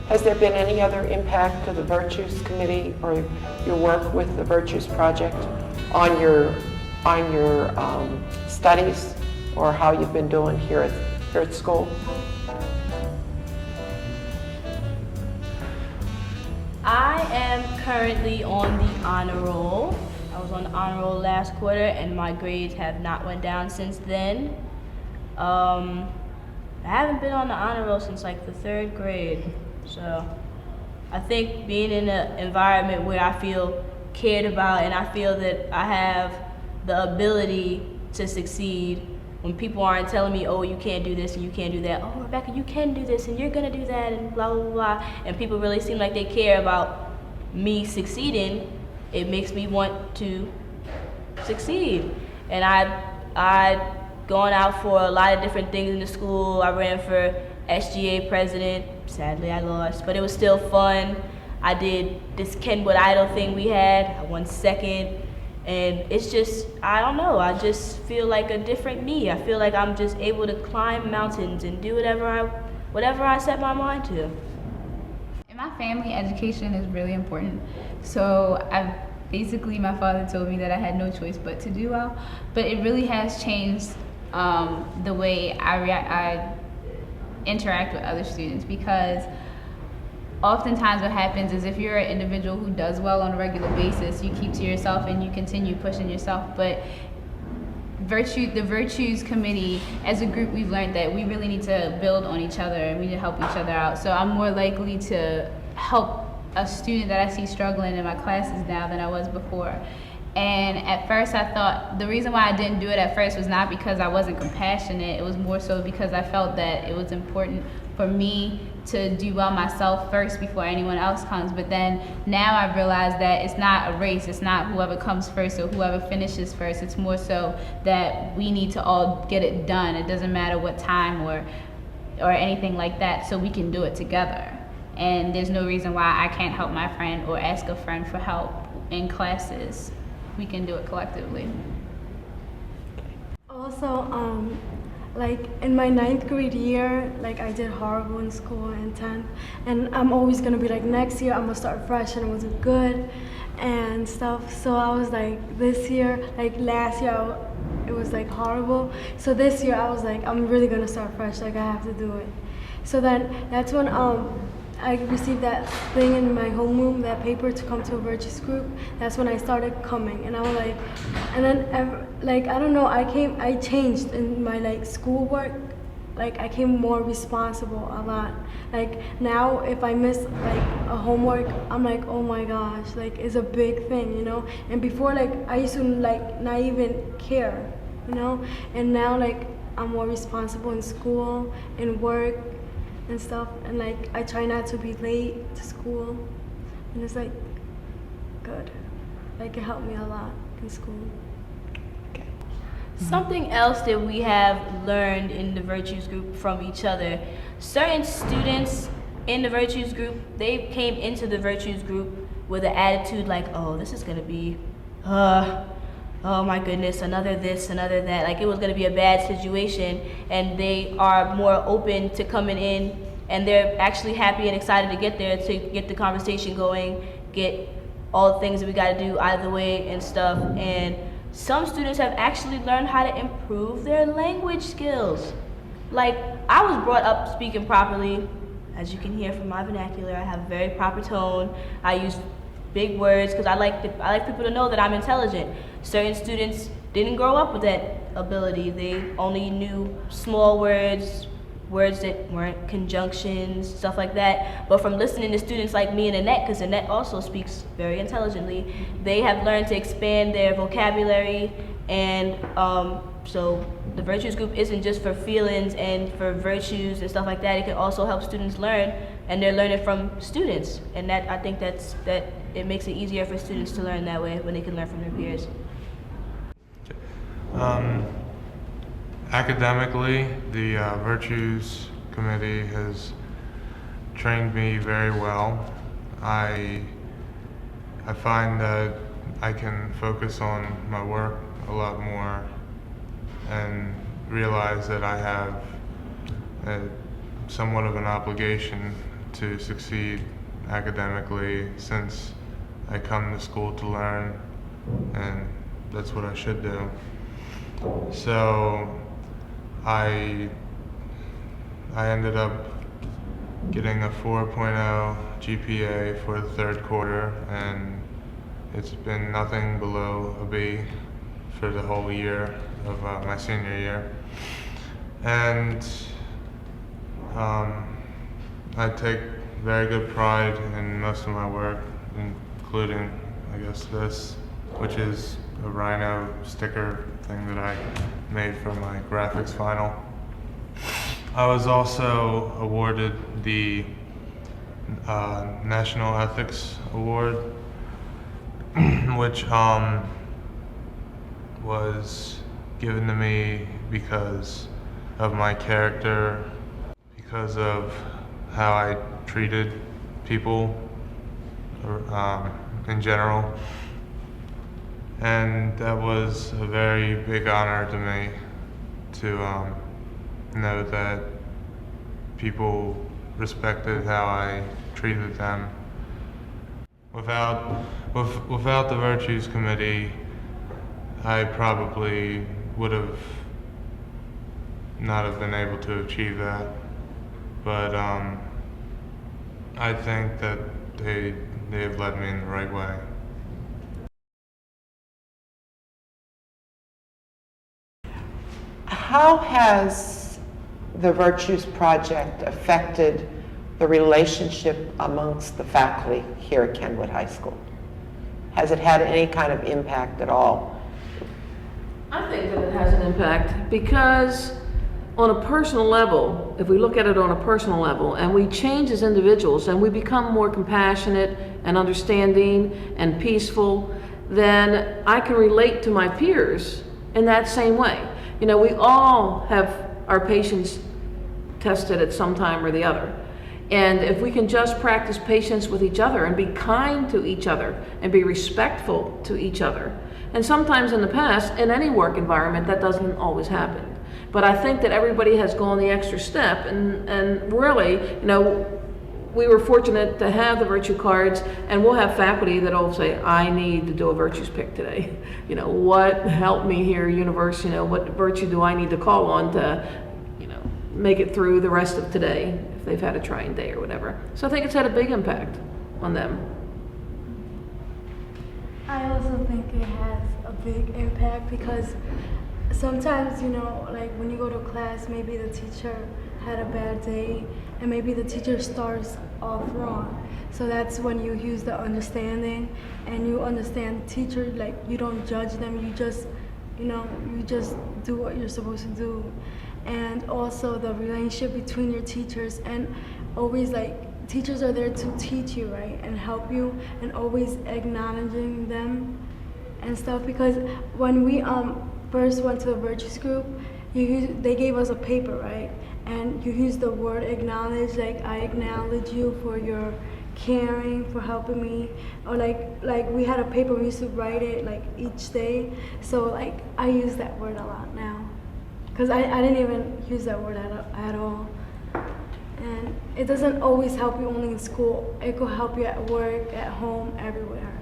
Has there been any other impact to the Virtues Committee or your work with the Virtues Project on your studies or how you've been doing here at school? I am currently on the honor roll. I was on the honor roll last quarter and my grades have not went down since then. I haven't been on the honor roll since like the 3rd grade. So I think being in an environment where I feel cared about and I feel that I have the ability to succeed when people aren't telling me, oh, you can't do this and you can't do that. Oh, Rebecca, you can do this and you're gonna do that and blah, blah, blah. And people really seem like they care about me succeeding. It makes me want to succeed. And I gone out for a lot of different things in the school. I ran for SGA president. Sadly, I lost, but it was still fun. I did this Kenwood Idol thing we had. I won 2nd. And it's just, I don't know, I just feel like a different me. I feel like I'm just able to climb mountains and do whatever I set my mind to. In my family, education is really important. So basically, my father told me that I had no choice but to do well. But it really has changed the way I interact with other students, because oftentimes what happens is if you're an individual who does well on a regular basis, you keep to yourself and you continue pushing yourself. But the Virtues Committee, as a group, we've learned that we really need to build on each other and we need to help each other out. So I'm more likely to help a student that I see struggling in my classes now than I was before. And at first I thought, the reason why I didn't do it at first was not because I wasn't compassionate, it was more so because I felt that it was important for me to do well myself first before anyone else comes. But then now I've realized that it's not a race, it's not whoever comes first or whoever finishes first, it's more so that we need to all get it done. It doesn't matter what time or anything like that, so we can do it together. And there's no reason why I can't help my friend or ask a friend for help in classes. We can do it collectively. Also, like in my 9th grade year, like I did horrible in school in 10th, and I'm always gonna be like, next year I'm gonna start fresh, and it wasn't good and stuff. So I was like, this year, like last year, it was like horrible. So this year I was like, I'm really gonna start fresh, like I have to do it. So then that's when I received that thing in my homeroom, that paper to come to a Virtues group. That's when I started coming, and I was like, and then like I don't know, I changed in my like schoolwork. Like I came more responsible a lot. Like now, if I miss like a homework, I'm like, oh my gosh, like it's a big thing, you know. And before, like I used to like not even care, you know. And now, like I'm more responsible in school, in work, and stuff, and like I try not to be late to school, and it's like good. Like it helped me a lot in school. Something else that we have learned in the Virtues group from each other, certain students in the Virtues group, they came into the Virtues group with an attitude like, oh, this is gonna be, oh my goodness, another this, another that. Like it was gonna be a bad situation, and they are more open to coming in, and they're actually happy and excited to get there to get the conversation going, get all the things that we gotta do out of the way and stuff. And some students have actually learned how to improve their language skills. Like I was brought up speaking properly. As you can hear from my vernacular, I have a very proper tone. I use big words because I like people to know that I'm intelligent. Certain students didn't grow up with that ability. They only knew small words that weren't conjunctions, stuff like that. But from listening to students like me and Annette, because Annette also speaks very intelligently, they have learned to expand their vocabulary. And so the Virtues group isn't just for feelings and for virtues and stuff like that. It can also help students learn, and they're learning from students. And that I think that it makes it easier for students to learn that way when they can learn from their peers. Academically, the Virtues Committee has trained me very well. I find that I can focus on my work a lot more and realize that I have somewhat of an obligation to succeed academically, since I come to school to learn, and that's what I should do. So I ended up getting a 4.0 GPA for the third quarter, and it's been nothing below a B for the whole year of my senior year. And I take very good pride in most of my work, including, I guess, this, which is a rhino sticker thing that I made for my graphics final. I was also awarded the National Ethics Award, which was given to me because of my character, because of how I treated people in general. And that was a very big honor to me to know that people respected how I treated them. Without the Virtues Committee, I probably would have not have been able to achieve that. But I think that they have led me in the right way. How has the Virtues Project affected the relationship amongst the faculty here at Kenwood High School? Has it had any kind of impact at all? I think that it has an impact because on a personal level, if we look at it on a personal level, and we change as individuals and we become more compassionate and understanding and peaceful, then I can relate to my peers in that same way. You know, we all have our patience tested at some time or the other. And if we can just practice patience with each other and be kind to each other and be respectful to each other. And sometimes in the past, in any work environment, that doesn't always happen. But I think that everybody has gone the extra step, and really, you know, we were fortunate to have the virtue cards, and we'll have faculty that will say, I need to do a virtues pick today. You know, what helped me here, universe, you know, what virtue do I need to call on to, you know, make it through the rest of today if they've had a trying day or whatever. So I think it's had a big impact on them. I also think it has a big impact because sometimes, you know, like when you go to class, maybe the teacher had a bad day and maybe the teacher starts off wrong. So that's when you use the understanding and you understand the teacher, like you don't judge them, you just, you know, you just do what you're supposed to do. And also the relationship between your teachers, and always like teachers are there to teach you, right, and help you, and always acknowledging them and stuff. Because when we first went to the Virtues group, they gave us a paper, right? And you use the word acknowledge, like I acknowledge you for your caring, for helping me. Or like we had a paper, we used to write it like each day. So like I use that word a lot now. Because I didn't even use that word at all. And it doesn't always help you only in school. It could help you at work, at home, everywhere.